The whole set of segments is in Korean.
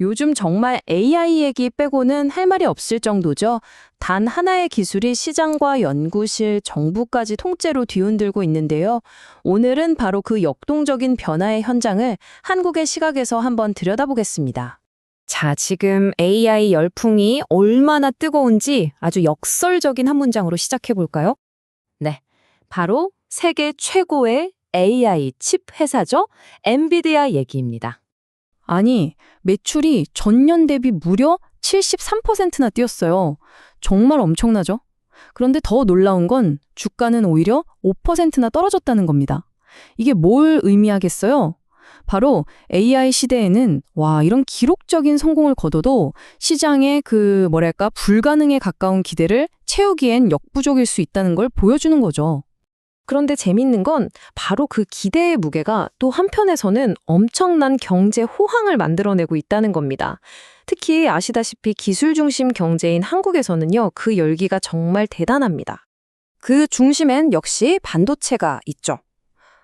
요즘 정말 AI 얘기 빼고는 할 말이 없을 정도죠. 단 하나의 기술이 시장과 연구실, 정부까지 통째로 뒤흔들고 있는데요. 오늘은 바로 그 역동적인 변화의 현장을 한국의 시각에서 한번 들여다보겠습니다. 자, 지금 AI 열풍이 얼마나 뜨거운지 아주 역설적인 한 문장으로 시작해 볼까요? 네, 바로 세계 최고의 AI 칩 회사죠. 엔비디아 얘기입니다. 아니, 매출이 전년 대비 무려 73%나 뛰었어요. 정말 엄청나죠? 그런데 더 놀라운 건 주가는 오히려 5%나 떨어졌다는 겁니다. 이게 뭘 의미하겠어요? 바로 AI 시대에는 이런 기록적인 성공을 거둬도 시장의 불가능에 가까운 기대를 채우기엔 역부족일 수 있다는 걸 보여주는 거죠. 그런데 재밌는 건 바로 그 기대의 무게가 또 한편에서는 엄청난 경제 호황을 만들어내고 있다는 겁니다. 특히 아시다시피 기술 중심 경제인 한국에서는요, 그 열기가 정말 대단합니다. 그 중심엔 역시 반도체가 있죠.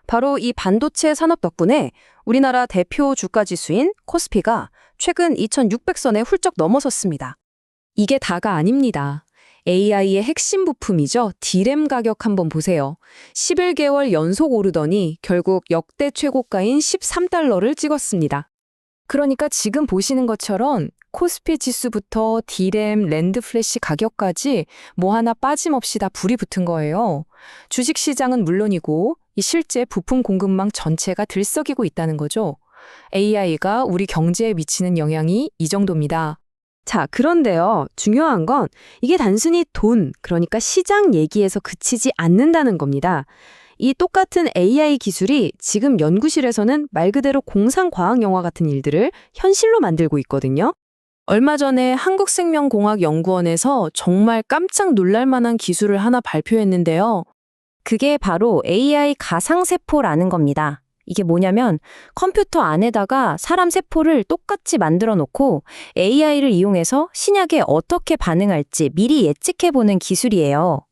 바로 이 반도체 산업 덕분에 우리나라 대표 주가 지수인 코스피가 최근 2600선에 훌쩍 넘어섰습니다. 이게 다가 아닙니다. AI의 핵심 부품이죠. D램 가격 한번 보세요. 11개월 연속 오르더니 결국 역대 최고가인 13달러를 찍었습니다. 그러니까 지금 보시는 것처럼 코스피 지수부터 D램, 랜드 플래시 가격까지 뭐 하나 빠짐없이 다 불이 붙은 거예요. 주식시장은 물론이고 이 실제 부품 공급망 전체가 들썩이고 있다는 거죠. AI가 우리 경제에 미치는 영향이 이 정도입니다. 자, 그런데요. 중요한 건 이게 단순히 돈, 그러니까 시장 얘기에서 그치지 않는다는 겁니다. 이 똑같은 AI 기술이 지금 연구실에서는 말 그대로 공상과학 영화 같은 일들을 현실로 만들고 있거든요. 얼마 전에 한국생명공학연구원에서 정말 깜짝 놀랄 만한 기술을 하나 발표했는데요. 그게 바로 AI 가상세포라는 겁니다. 이게 뭐냐면 컴퓨터 안에다가 사람 세포를 똑같이 만들어 놓고 AI를 이용해서 신약에 어떻게 반응할지 미리 예측해보는 기술이에요.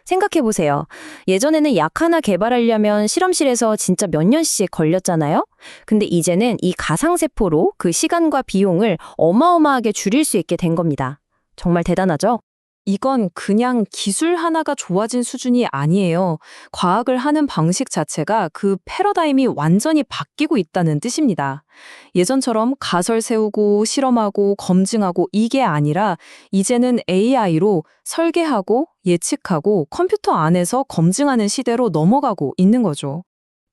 생각해보세요. 예전에는 약 하나 개발하려면 실험실에서 진짜 몇 년씩 걸렸잖아요? 근데 이제는 이 가상세포로 그 시간과 비용을 어마어마하게 줄일 수 있게 된 겁니다. 정말 대단하죠? 이건 그냥 기술 하나가 좋아진 수준이 아니에요. 과학을 하는 방식 자체가 그 패러다임이 완전히 바뀌고 있다는 뜻입니다. 예전처럼 가설 세우고 실험하고 검증하고 이게 아니라 이제는 AI로 설계하고 예측하고 컴퓨터 안에서 검증하는 시대로 넘어가고 있는 거죠.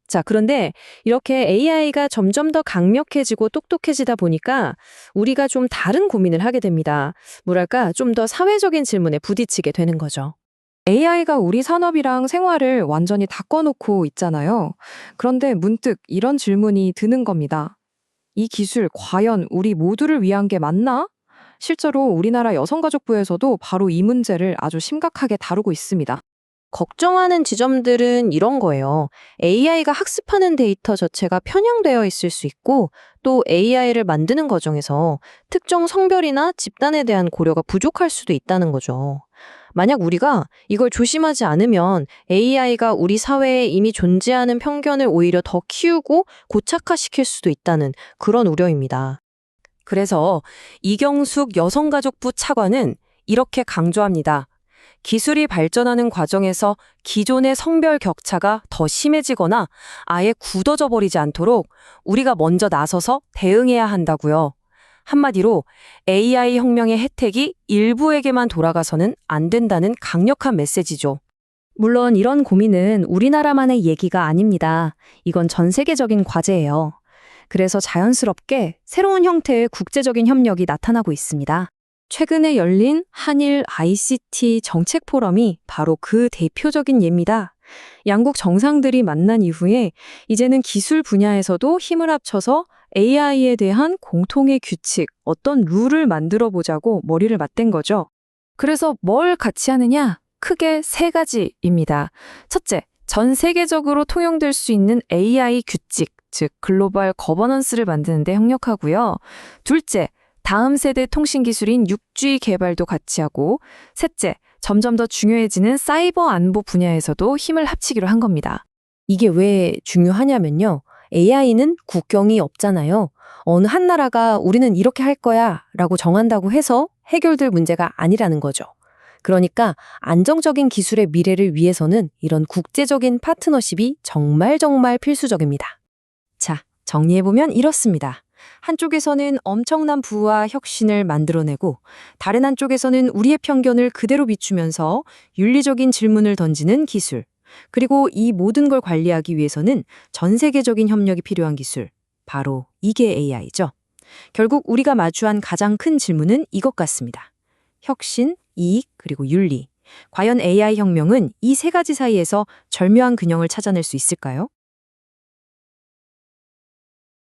자, 그런데 이렇게 AI가 점점 더 강력해지고 똑똑해지다 보니까 우리가 좀 다른 고민을 하게 됩니다. 뭐랄까, 좀 더 사회적인 질문에 부딪히게 되는 거죠. AI가 우리 산업이랑 생활을 완전히 바꿔놓고 있잖아요. 그런데 문득 이런 질문이 드는 겁니다. 이 기술 과연 우리 모두를 위한 게 맞나? 실제로 우리나라 여성가족부에서도 바로 이 문제를 아주 심각하게 다루고 있습니다. 걱정하는 지점들은 이런 거예요. AI가 학습하는 데이터 자체가 편향되어 있을 수 있고 또 AI를 만드는 과정에서 특정 성별이나 집단에 대한 고려가 부족할 수도 있다는 거죠. 만약 우리가 이걸 조심하지 않으면 AI가 우리 사회에 이미 존재하는 편견을 오히려 더 키우고 고착화시킬 수도 있다는 그런 우려입니다. 그래서 이경숙 여성가족부 차관은 이렇게 강조합니다. 기술이 발전하는 과정에서 기존의 성별 격차가 더 심해지거나 아예 굳어져 버리지 않도록 우리가 먼저 나서서 대응해야 한다고요. 한마디로 AI 혁명의 혜택이 일부에게만 돌아가서는 안 된다는 강력한 메시지죠. 물론 이런 고민은 우리나라만의 얘기가 아닙니다. 이건 전 세계적인 과제예요. 그래서 자연스럽게 새로운 형태의 국제적인 협력이 나타나고 있습니다. 최근에 열린 한일 ICT 정책 포럼이 바로 그 대표적인 예입니다. 양국 정상들이 만난 이후에 이제는 기술 분야에서도 힘을 합쳐서 AI에 대한 공통의 규칙, 어떤 룰을 만들어 보자고 머리를 맞댄 거죠. 그래서 뭘 같이 하느냐? 크게 세 가지입니다. 첫째, 전 세계적으로 통용될 수 있는 AI 규칙, 즉 글로벌 거버넌스를 만드는 데 협력하고요. 둘째, 다음 세대 통신 기술인 6G 개발도 같이 하고, 셋째, 점점 더 중요해지는 사이버 안보 분야에서도 힘을 합치기로 한 겁니다. 이게 왜 중요하냐면요. AI는 국경이 없잖아요. 어느 한 나라가 우리는 이렇게 할 거야 라고 정한다고 해서 해결될 문제가 아니라는 거죠. 그러니까 안정적인 기술의 미래를 위해서는 이런 국제적인 파트너십이 정말 필수적입니다. 자, 정리해보면 이렇습니다. 한쪽에서는 엄청난 부와 혁신을 만들어내고 다른 한쪽에서는 우리의 편견을 그대로 비추면서 윤리적인 질문을 던지는 기술. 그리고 이 모든 걸 관리하기 위해서는 전 세계적인 협력이 필요한 기술. 바로 이게 AI죠. 결국 우리가 마주한 가장 큰 질문은 이것 같습니다. 혁신, 이익, 그리고 윤리. 과연 AI 혁명은 이 세 가지 사이에서 절묘한 균형을 찾아낼 수 있을까요?